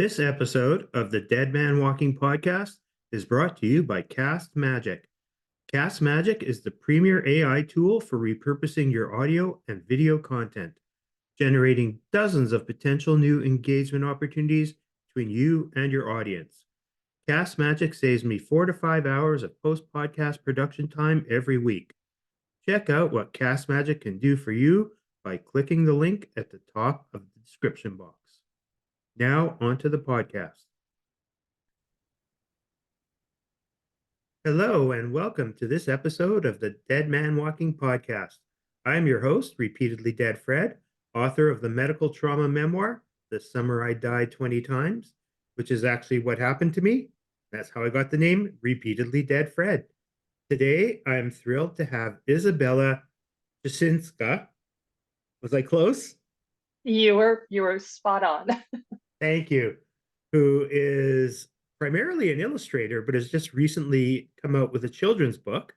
This episode of the Dead Man Walking podcast is brought to you by Cast Magic. Cast Magic is the premier AI tool for repurposing your audio and video content, generating dozens of potential new engagement opportunities between you and your audience. Cast Magic saves me 4 to 5 hours of post-podcast production time every week. Check out what Cast Magic can do for you by clicking the link at the top of the description box. Now, onto the podcast. Hello, and welcome to this episode of the Dead Man Walking podcast. I'm your host, Repeatedly Dead Fred, author of the medical trauma memoir, The Summer I Died 20 Times, which is actually what happened to me. That's how I got the name Repeatedly Dead Fred. Today, I'm thrilled to have Isabella Cieseika. Was I close? You were spot on. Thank you. Who is primarily an illustrator, but has just recently come out with a children's book.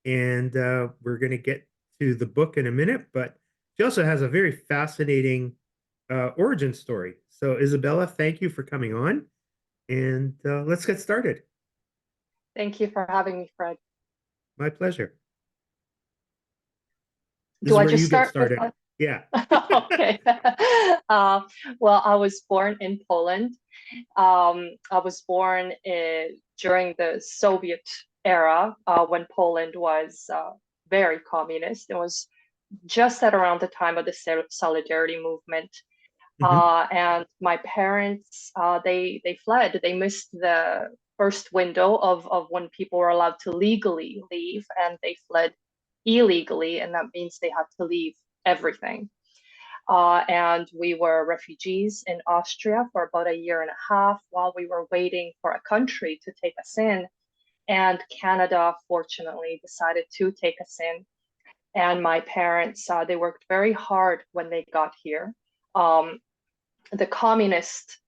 And we're going to get to the book in a minute, but she also has a very fascinating origin story. So, Isabella, thank you for coming on. And let's get started. Thank you for having me, Fred. My pleasure. Do I just start with started? Yeah. Okay. Well, I was born in Poland. I was born during the Soviet era when Poland was very communist. It was just at around the time of the Solidarity movement. And my parents, they fled. They missed the first window of when people were allowed to legally leave, and they fled illegally, and that means they had to leave everything. And we were refugees in Austria for about a year and a half while we were waiting for a country to take us in. And Canada, fortunately, decided to take us in. And my parents, they worked very hard when they got here. The communist,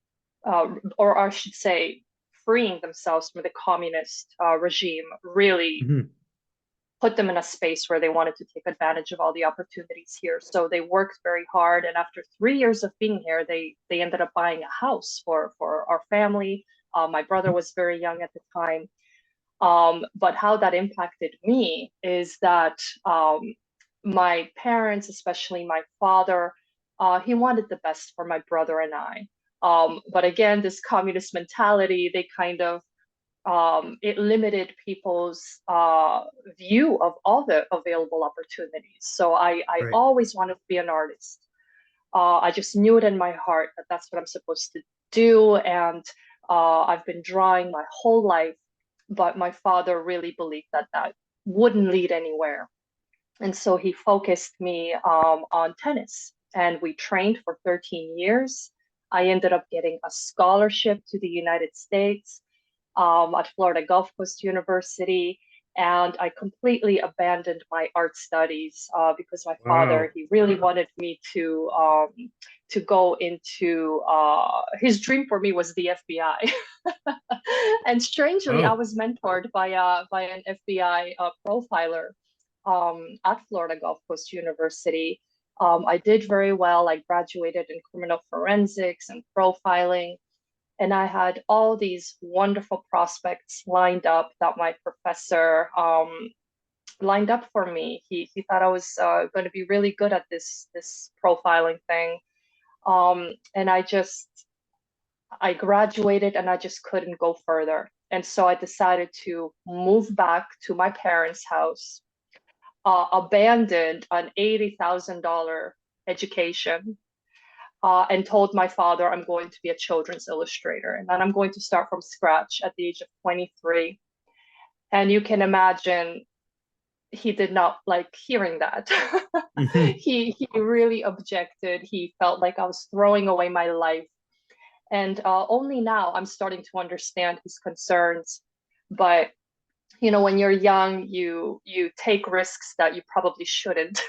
or I should say, freeing themselves from the communist regime really put them in a space where they wanted to take advantage of all the opportunities here. So they worked very hard. And after 3 years of being here, they ended up buying a house for our family. My brother was very young at the time. But how that impacted me is that my parents, especially my father, he wanted the best for my brother and I. But again, this communist mentality, they kind of it limited people's view of all the available opportunities. So I Right. always wanted to be an artist. I just knew it in my heart that that's what I'm supposed to do. And I've been drawing my whole life, but my father really believed that that wouldn't lead anywhere. And so he focused me on tennis, and we trained for 13 years. I ended up getting a scholarship to the United States at Florida Gulf Coast University, and I completely abandoned my art studies because my father, he really wanted me to go into his dream for me was the FBI. And strangely, I was mentored by an FBI profiler at Florida Gulf Coast University. I did very well. I graduated in criminal forensics and profiling. And I had all these wonderful prospects lined up that my professor lined up for me. He thought I was going to be really good at this profiling thing. And I graduated and I just couldn't go further. And so I decided to move back to my parents' house, abandoned an $80,000 education, and told my father I'm going to be a children's illustrator and that I'm going to start from scratch at the age of 23. And you can imagine he did not like hearing that. He really objected. He felt like I was throwing away my life. And only now I'm starting to understand his concerns. But you know, when you're young, you take risks that you probably shouldn't.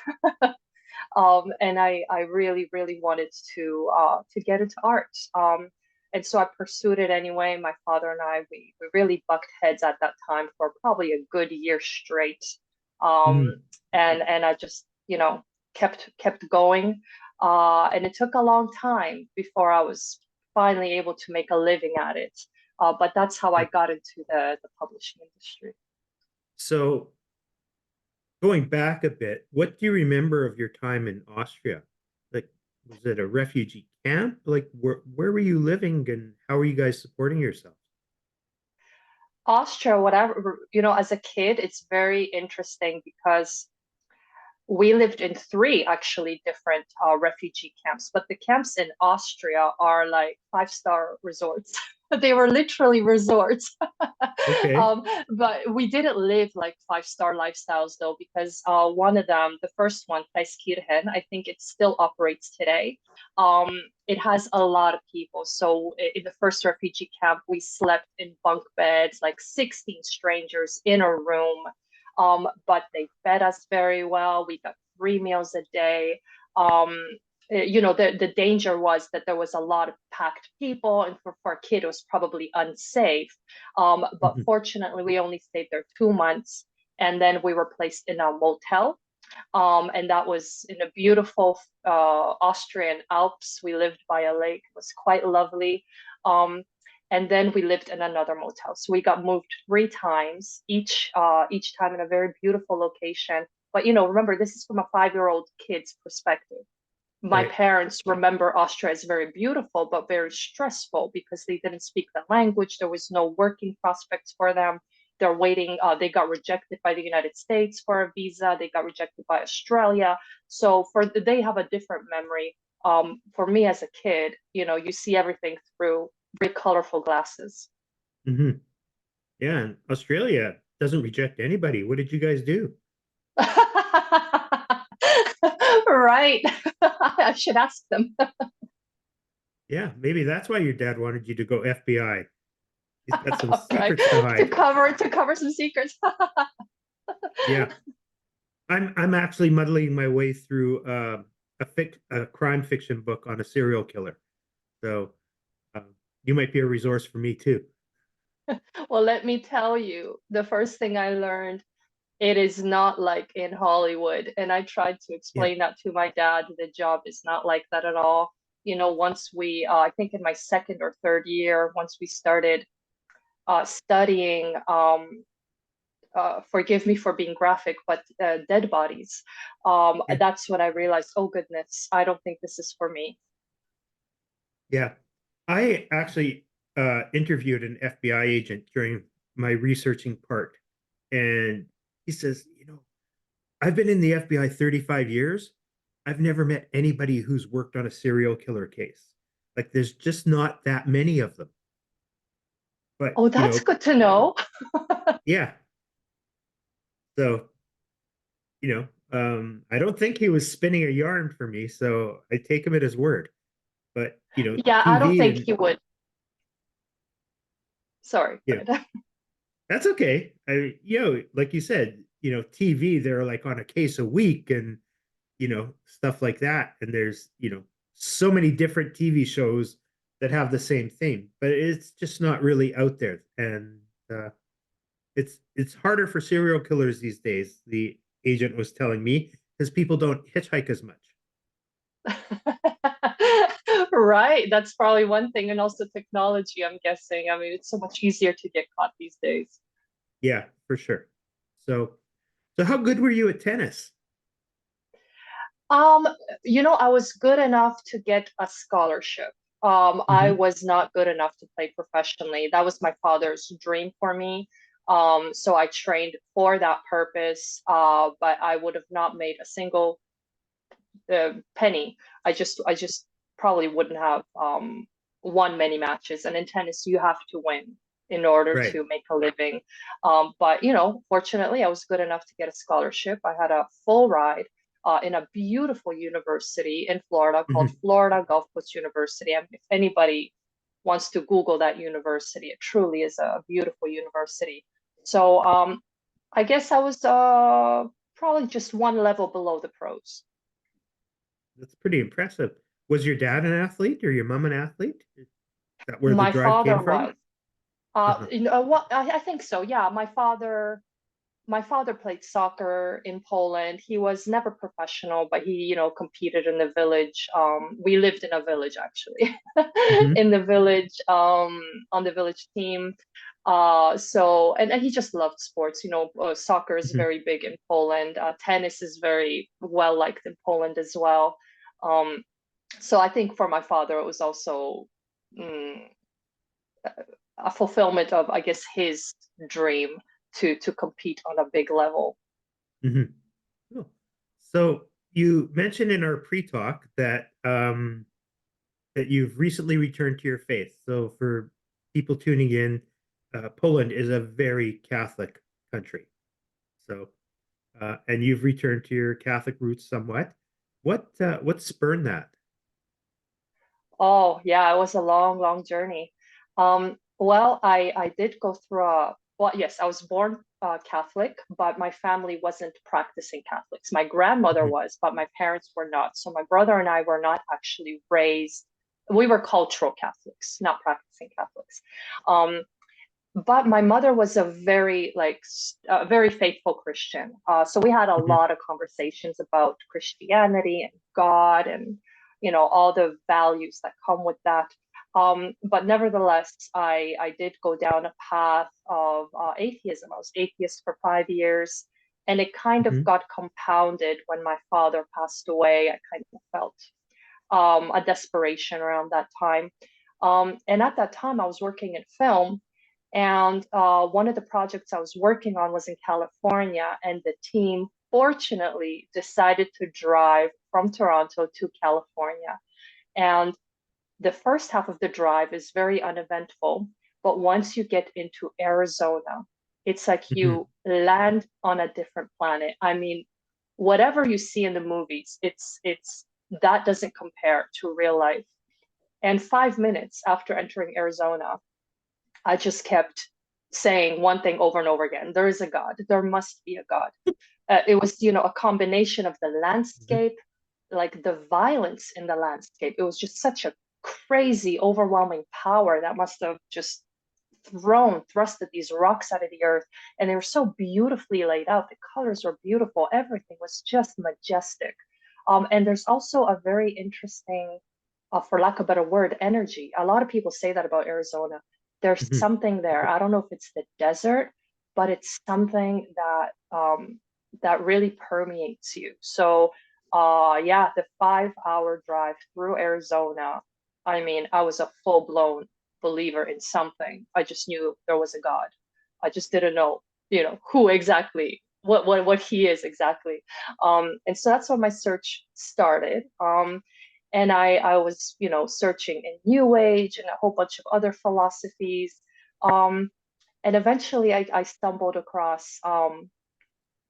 And I really, really wanted to get into art. And so I pursued it anyway. My father and I, we really bucked heads at that time for probably a good year straight. And I just, you know, kept going. And it took a long time before I was finally able to make a living at it. But that's how I Yeah. got into the publishing industry. So going back a bit, what do you remember of your time in Austria? Like, was it a refugee camp? Like, where were you living and how were you guys supporting yourselves? Austria, whatever, as a kid, it's very interesting because we lived in three actually different refugee camps, but the camps in Austria are like five-star resorts. They were literally resorts. Okay. um, but we didn't live like five-star lifestyles though, because one of them, the first one, Cieseika, I think it still operates today. It has a lot of people. So in the first refugee camp, we slept in bunk beds, like 16 strangers in a room. But they fed us very well. We got 3 meals a day. The danger was that there was a lot of packed people, and for a kid, it was probably unsafe. But Mhm. fortunately, we only stayed there 2 months, and then we were placed in a motel. And that was in a beautiful Austrian Alps. We lived by a lake. It was quite lovely. And then we lived in another motel. So we got moved 3 times, each time in a very beautiful location. But remember, this is from a 5-year-old kid's perspective. My Right. parents remember Austria as very beautiful, but very stressful because they didn't speak the language. There was no working prospects for them. They're waiting. They got rejected by the United States for a visa. They got rejected by Australia. So they have a different memory. For me as a kid, you see everything through very colorful glasses. Hmm. Yeah, and Australia doesn't reject anybody. What did you guys do? Right. I should ask them. Yeah, maybe that's why your dad wanted you to go FBI. He's got some Right. secrets to To hide. cover some secrets. Yeah, I'm actually muddling my way through a crime fiction book on a serial killer. So you might be a resource for me too. Well, let me tell you, the first thing I learned, it is not like in Hollywood. And I tried to Yeah. explain that to my dad. The job is not like that at all. Once I think in my second or third year, once we started studying, forgive me for being graphic, but dead bodies, Yeah. that's when I realized, oh goodness, I don't think this is for me. Yeah. I actually interviewed an FBI agent during my researching part, and he says, I've been in the FBI 35 years. I've never met anybody who's worked on a serial killer case. Like, there's just not that many of them. But, Oh, that's good to know. yeah. So, I don't think he was spinning a yarn for me, so I take him at his word. But, Yeah, I don't TV think and, you would. Sorry. you know, that's okay. Like you said, TV, they're like on a case a week and, stuff like that. And there's, so many different TV shows that have the same theme, but it's just not really out there. And it's harder for serial killers these days, the agent was telling me, because people don't hitchhike as much. Right. That's probably one thing. And also technology, I'm guessing. I mean, it's so much easier to get caught these days. Yeah, for sure. So how good were you at tennis? Um, I was good enough to get a scholarship. I Hmm. was not good enough to play professionally. That was my father's dream for me. So I trained for that purpose, but I would have not made a single penny. I just probably wouldn't have won many matches. And in tennis, you have to win in order Right. to make a living. But fortunately, I was good enough to get a scholarship. I had a full ride in a beautiful university in Florida called Hmm. Florida Gulf Coast University. And if anybody wants to Google that university, it truly is a beautiful university. So I guess I was probably just one level below the pros. That's pretty impressive. Was your dad an athlete or your mom an athlete? Is that where the My drive father came from? was. Uh-huh. What I think so. Yeah, my father. my father played soccer in Poland. He was never professional, but he, competed in the village. We lived in a village actually, Hmm. in the village, on the village team. And he just loved sports. Soccer is Hmm. very big in Poland. Tennis is very well liked in Poland as well. Um, so I think for my father, it was also mm, a fulfillment of, I guess, his dream to compete on a big level. Hmm. Cool. So you mentioned in our pre-talk that you've recently returned to your faith. So for people tuning in, Poland is a very Catholic country. So and you've returned to your Catholic roots somewhat. What spurned that? Oh, yeah, it was a long, long journey. Well, I did go through well, yes, I was born Catholic, but my family wasn't practicing Catholics. My grandmother Mhm. was, but my parents were not. So my brother and I were not actually raised, we were cultural Catholics, not practicing Catholics. Um, but my mother was a very very faithful Christian. So we had a Mhm. lot of conversations about Christianity and God and all the values that come with that. But nevertheless, I did go down a path of atheism. I was atheist for 5 years, and it kind of Mhm. got compounded when my father passed away. I kind of felt a desperation around that time. And at that time, I was working in film, and one of the projects I was working on was in California, and the team fortunately decided to drive from Toronto to California. And the first half of the drive is very uneventful, but once you get into Arizona, it's like Mhm. you land on a different planet. I mean, whatever you see in the movies, it's that doesn't compare to real life. And 5 minutes after entering Arizona, I just kept saying one thing over and over again: there is a God, there must be a God. It was, a combination of the Mhm. landscape, like the violence in the landscape. It was just such a crazy, overwhelming power that must have just thrusted these rocks out of the earth. And they were so beautifully laid out. The colors were beautiful. Everything was just majestic. And there's also a very interesting, for lack of a better word, energy. A lot of people say that about Arizona. There's Mhm. something there. I don't know if it's the desert, but it's something that really permeates you. So, yeah, the 5 hour drive through Arizona. I mean, I was a full blown believer in something. I just knew there was a God. I just didn't know, who exactly, what he is exactly. And so that's when my search started. And I was, searching in New Age and a whole bunch of other philosophies. Um, and eventually I stumbled across,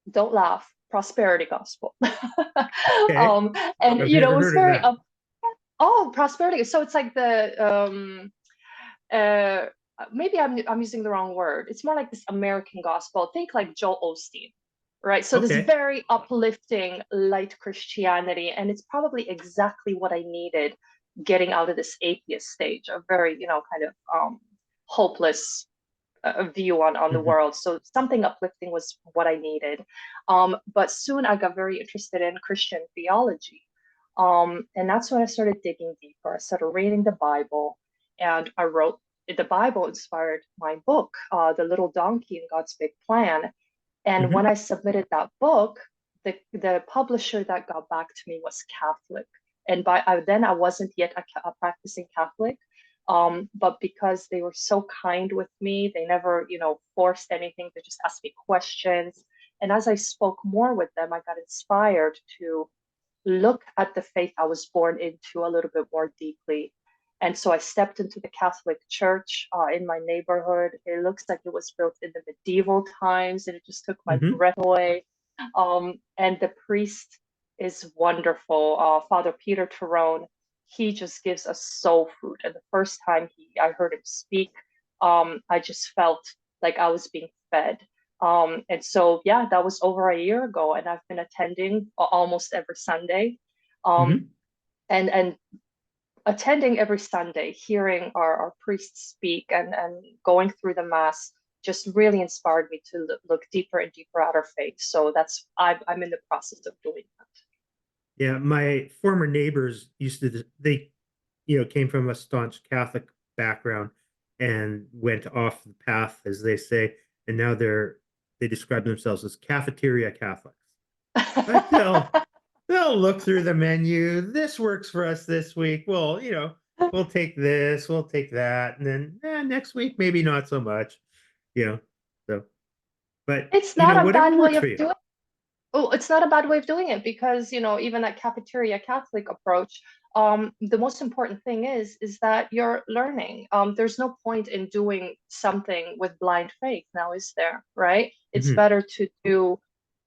don't laugh, prosperity gospel. Okay. um, and, I've it never was heard of very, that. oh, prosperity. So it's like uh, maybe I'm using the wrong word. It's more like this American gospel. Think like Joel Osteen, right? So this Okay. very uplifting, light Christianity, and it's probably exactly what I needed getting out of this atheist stage, a very, kind of hopeless view on the Mhm. world. So something uplifting was what I needed. But soon I got very interested in Christian theology. And that's when I started digging deeper. I started reading the Bible, and I wrote the Bible inspired my book, The Little Donkey and God's Big Plan. And when Mhm. I submitted that book, the publisher that got back to me was Catholic. And then I wasn't yet a practicing Catholic. But because they were so kind with me, they never, forced anything. They just asked me questions. And as I spoke more with them, I got inspired to look at the faith I was born into a little bit more deeply. And so I stepped into the Catholic Church in my neighborhood. It looks like it was built in the medieval times, and it just took my Mhm. breath away. And the priest is wonderful, Father Peter Tyrone. He just gives us soul food. And the first time I heard him speak, I just felt like I was being fed. And so, yeah, that was over a year ago, and I've been attending almost every Sunday. Um, Mhm. and attending every Sunday, hearing our priests speak and going through the Mass just really inspired me to look deeper and deeper at our faith. So I'm in the process of doing that. Yeah, my former neighbors used to, they, came from a staunch Catholic background and went off the path, as they say, and now they describe themselves as cafeteria Catholics. Like they'll look through the menu. This works for us this week. Well, we'll take this, we'll take that, and then next week maybe not so much. You know, so but It's not a whatever bad way works of for you. doing Oh, it's not a bad way of doing it because, even that cafeteria Catholic approach, the most important thing is that you're learning. There's no point in doing something with blind faith now, is there? Right? It's Mhm. better to do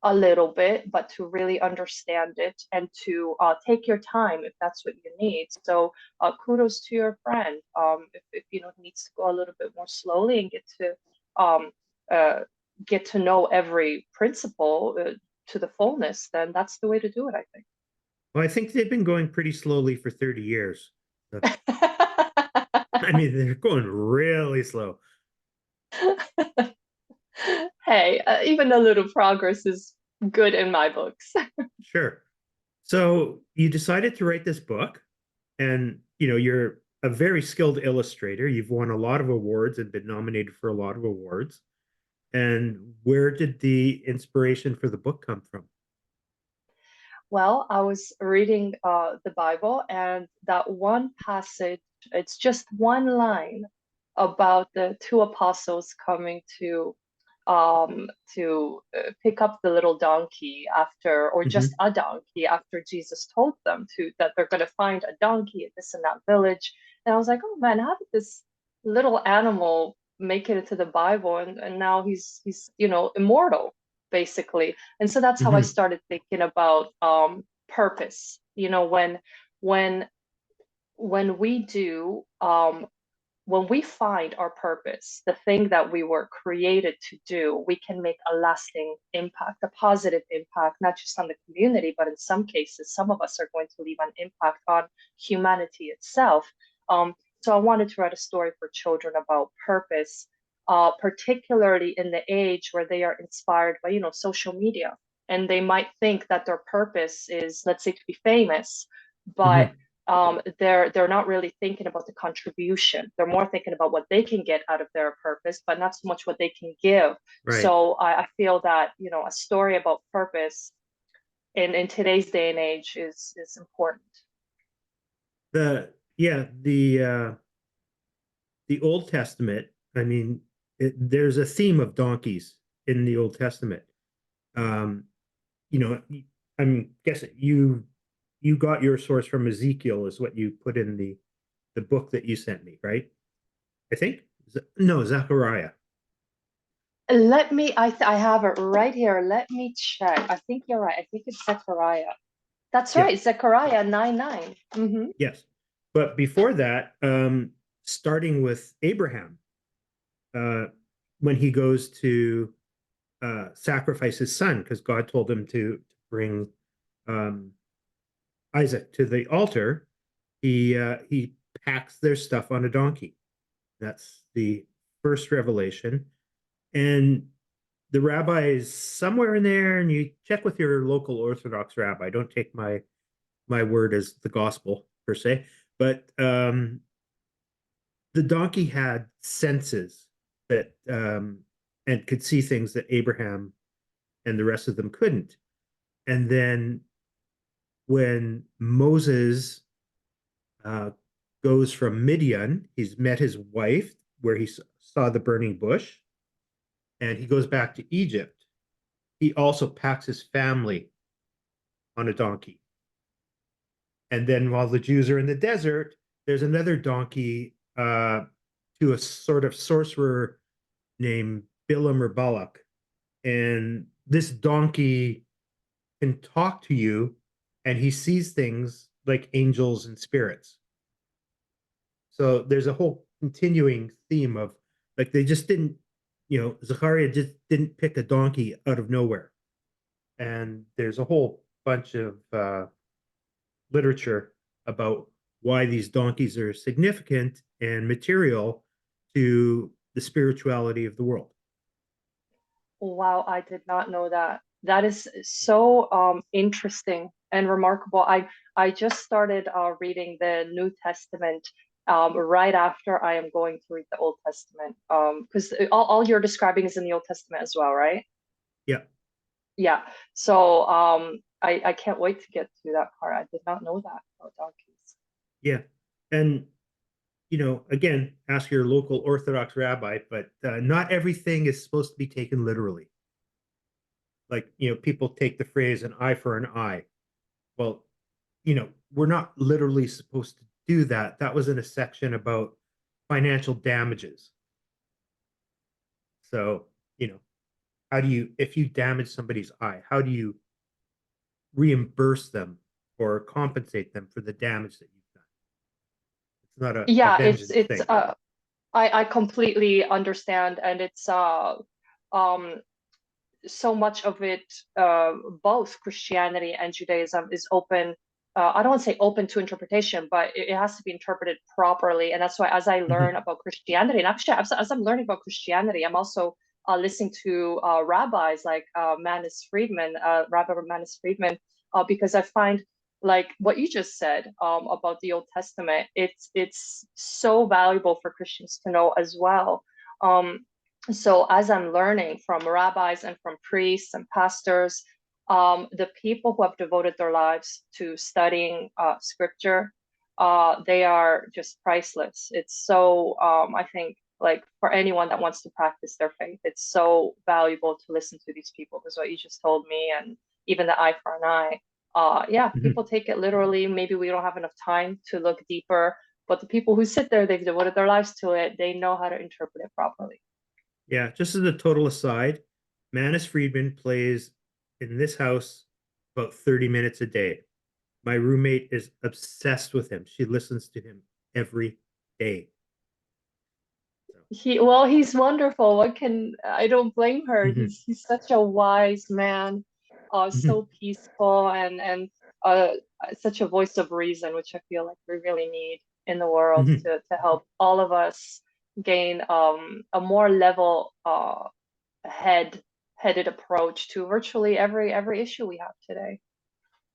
a little bit, but to really understand it and to take your time if that's what you need. So kudos to your friend. If he needs to go a little bit more slowly and um, uh, get to know every principle. To the fullness, then that's the way to do it, I think. Well, I think they've been going pretty slowly for 30 years. So, I mean, they're going really slow. Hey, even a little progress is good in my books. Sure. So you decided to write this book, and you're a very skilled illustrator. You've won a lot of awards and been nominated for a lot of awards. And where did the inspiration for the book come from? Well, I was reading the Bible, and that one passage, it's just one line about the two apostles coming to pick up the little donkey after, or just Hmm. a donkey after Jesus told them that they're going to find a donkey at this and that village. And I was like, oh man, how did this little animal make it into the Bible? And now he's immortal basically. And so that's how I Hmm. started thinking about purpose. When when we do when we find our purpose, the thing that we were created to do, we can make a lasting impact, a positive impact, not just on the community, but in some cases, some of us are going to leave an impact on humanity itself. So I wanted to write a story for children about purpose, particularly in the age where they are inspired by, social media. And they might think that their purpose is, let's say, to be famous, but Hmm. they're not really thinking about the contribution. They're more thinking about what they can get out of their purpose, but not so much what they can give. Right. So I feel that a story about purpose in today's day and age is important. The Old Testament, I mean, there's a theme of donkeys in the Old Testament. Um, you know, I'm guessing you got your source from Ezekiel, is what you put in the book that you sent me, right? I think. No, Zechariah. I have it right here. Let me check. I think you're right. I think it's Zechariah. That's Yeah. right, Zechariah 9:9. Mm-hmm. Yes. But before that, starting with Abraham, uh, when he goes to sacrifice his son, because God told him to bring um, Isaac to the altar, he packs their stuff on a donkey. That's the first revelation. And the rabbi is somewhere in there, and you check with your local Orthodox rabbi. Don't take my word as the gospel per se, but the donkey had senses that and could see things that Abraham and the rest of them couldn't. And then when Moses uh, goes from Midian, he's met his wife where he saw the burning bush, and he goes back to Egypt. He also packs his family on a donkey. And then while the Jews are in the desert, there's another donkey to a sort of sorcerer named Bilam or Balak. And this donkey can talk to you, and he sees things like angels and spirits. So there's a whole continuing theme of, like, they just didn't, Zachariah just didn't pick a donkey out of nowhere. And there's a whole bunch of literature about why these donkeys are significant and material to the spirituality of the world. Wow, I did not know that. That is so interesting and remarkable. I just started reading the New Testament right after I am going to read the Old Testament. Because all you're describing is in the Old Testament as well, right? Yeah, Yeah. So I can't wait to get to that part. I did not know that about donkeys. yeah. And again, ask your local Orthodox rabbi, but not everything is supposed to be taken literally. Like, people take the phrase an eye for an eye. Well, we're not literally supposed to do that. That was in a section about financial damages. So, how do you, if you damage somebody's eye, how do you reimburse them or compensate them for the damage that you've done? It's not a Yeah, vengeance it's thing. I completely understand, and it's um so much of it, both Christianity and Judaism, is open. I don't want to say open to interpretation, but it has to be interpreted properly. And that's why, as I learn Mhm, about Christianity, and actually, as I'm learning about Christianity, I'm also listening to rabbis like Manis Friedman, Rabbi Manis Friedman, because I find like what you just said about the Old Testament, it's so valuable for Christians to know as well. So as I'm learning from rabbis and from priests and pastors, the people who have devoted their lives to studying scripture, they are just priceless. It's so, I think, like for anyone that wants to practice their faith, it's so valuable to listen to these people, because what you just told me, and even the eye for an eye. Yeah, mhm. people take it literally. Maybe we don't have enough time to look deeper, but the people who sit there, they've devoted their lives to it. They know how to interpret it properly. Yeah, just as a total aside, Manis Friedman plays in this house about 30 minutes a day. My roommate is obsessed with him. She listens to him every day. So, He's wonderful. What can I don't blame her. mhm, He's such a wise man, mhm, so peaceful and uh such a voice of reason, which I feel like we really need in the world mhm, to help all of us gain a more level headed approach to virtually every issue we have today.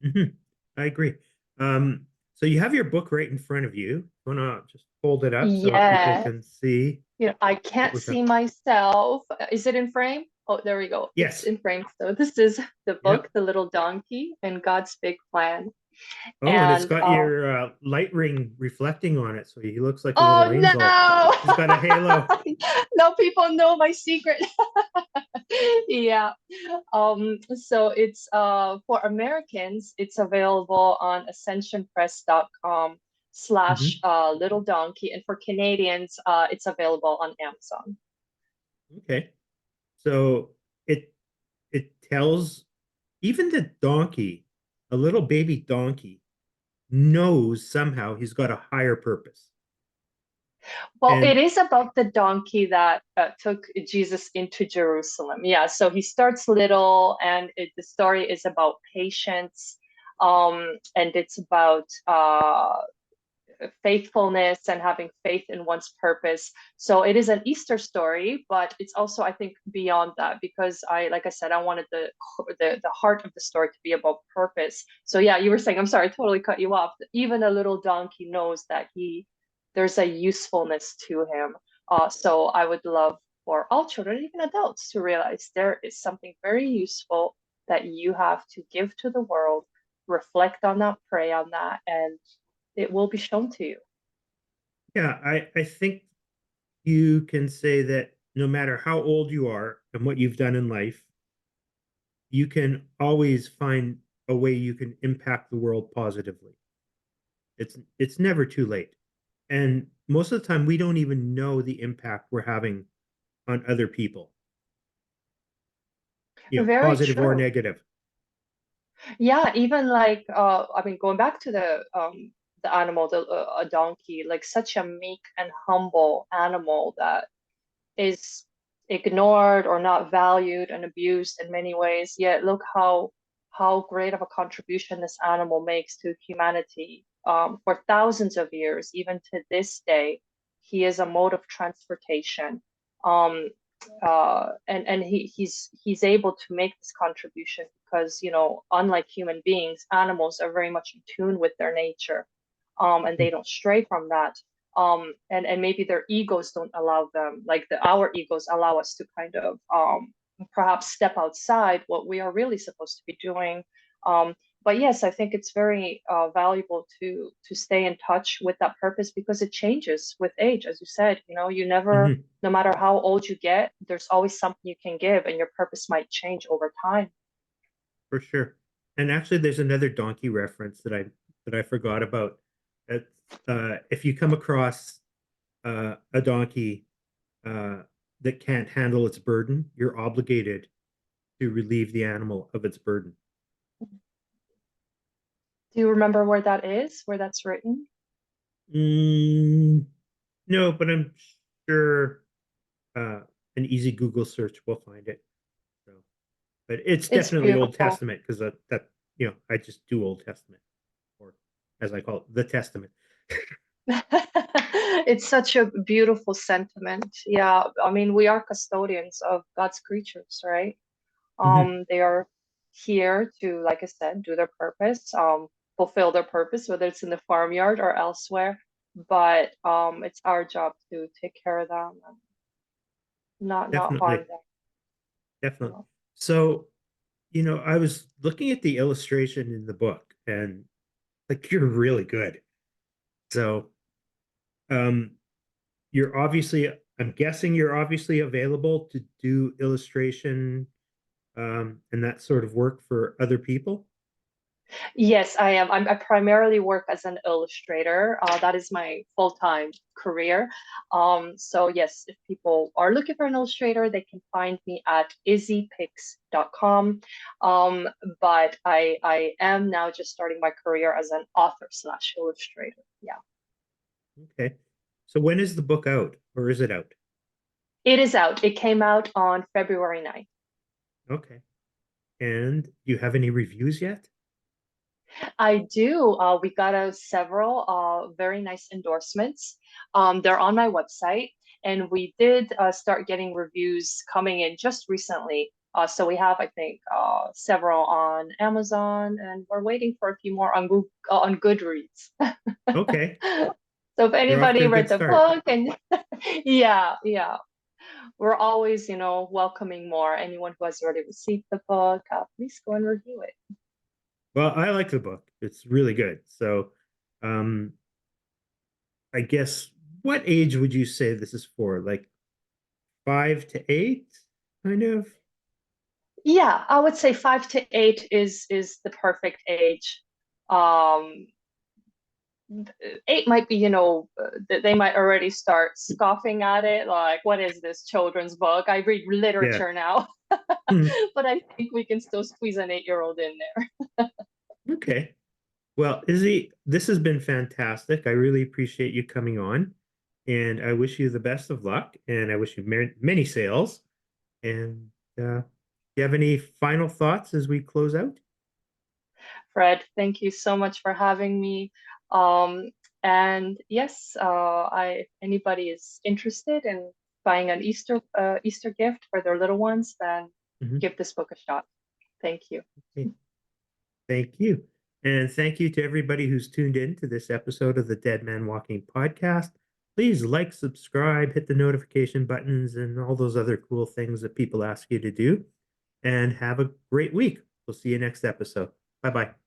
mhm. I agree. Um, so you have your book right in front of you. Want to just hold it up so people Yeah. can see I what can't we're talking? see myself. Is it in frame? Oh, there we go. It's Yes. in frame. So this is the book, Yep. The Little Donkey and God's Big Plan. Oh, and it's And got your light ring reflecting on it, so he looks like a oh little angel. He's got a halo. no, no, people know my secret. Yeah. So it's for Americans, it's available on ascensionpress.com slash Mhm. little donkey, and for Canadians, it's available on Amazon. Okay. So it it tells even the donkey, a little baby donkey, knows somehow he's got a higher purpose. Well, it And is about the donkey that took Jesus into Jerusalem. Yeah, so he starts little, and the story is about patience, and it's about faithfulness and having faith in one's purpose. So it is an Easter story, but it's also, I think, beyond that, because like I said, I wanted the heart of the story to be about purpose. So yeah, you were saying, I'm sorry, I totally cut you off. Even a little donkey knows that there's a usefulness to him. So I would love for all children, even adults, to realize there is something very useful that you have to give to the world. Reflect on that, pray on that, and it will be shown to you. yeah, I think you can say that no matter how old you are and what you've done in life, you can always find a way you can impact the world positively. It's never too late. And most of the time we don't even know the impact we're having on other people, Very positive or true. negative. Yeah, even like I mean, going back to the animal, a donkey, like such a meek and humble animal that is ignored or not valued and abused in many ways. Yet look how great of a contribution this animal makes to humanity. For thousands of years, even to this day, he is a mode of transportation. Um, and he's able to make this contribution because, you know, unlike human beings, animals are very much in tune with their nature, and they don't stray from that. And maybe their egos don't allow them, like our egos allow us to kind of perhaps step outside what we are really supposed to be doing. Um, but yes, I think it's very valuable to stay in touch with that purpose because it changes with age, as you said. You know, you never, Mhm. no matter how old you get, there's always something you can give, and your purpose might change over time. For sure. And actually, there's another donkey reference that I forgot about. It's, if you come across a donkey uh, that can't handle its burden, you're obligated to relieve the animal of its burden. Do you remember where that is, where that's written? Mm, no, but I'm sure uh, an easy Google search will find it. So, but it's It's definitely Old beautiful. Testament because that I just do Old Testament, or as I call it, the Testament. It's such a beautiful sentiment. Yeah, I mean, we are custodians of God's creatures, right? Mhm. They are here to, like I said, do their purpose, fulfill their purpose, whether it's in the farmyard or elsewhere. But it's our job to take care of them and not harm Definitely, them. You definitely. know. So, I was looking at the illustration in the book, and like you're really good. So, um, you're obviously, I'm guessing you're obviously available to do illustration, and that sort of work for other people. Yes, I am. I primarily work as an illustrator. That is my full-time career. So yes, if people are looking for an illustrator, they can find me at izzypics.com. Um, but I am now just starting my career as an author slash illustrator. Yeah. Okay. So when is the book out, or is it out? It is out. It came out on February 9th. Okay. And do you have any reviews yet? I do. We got several very nice endorsements. They're on my website, and we did start getting reviews coming in just recently. So we have, I think, several on Amazon, and we're waiting for a few more on on Goodreads. Okay. So if You're off to anybody a good read the start. book, and yeah, yeah, we're always, you know, welcoming more. Anyone who has already received the book, please go and review it. Well, I like the book. It's really good. So, um, I guess what age would you say this is for? Like 5 to 8, kind of? Yeah, I would say 5 to 8 is the perfect age. Um, 8 might be, you know, they might already start scoffing at it, like, what is this children's book? I read Yeah. literature now. Hmm. But I think we can still squeeze an 8-year-old in there. Okay. Well, Izzy, this has been fantastic. I really appreciate you coming on, and I wish you the best of luck, and I wish you many sales. And do you have any final thoughts as we close out? Fred, thank you so much for having me. Um, and yes, if anybody is interested in buying an Easter gift for their little ones, then Mhm. give this book a shot. Thank you. Okay. Thank you. And thank you to everybody who's tuned in to this episode of the Dead Man Walking podcast. Please like, subscribe, hit the notification buttons, and all those other cool things that people ask you to do. And have a great week. We'll see you next episode. Bye bye.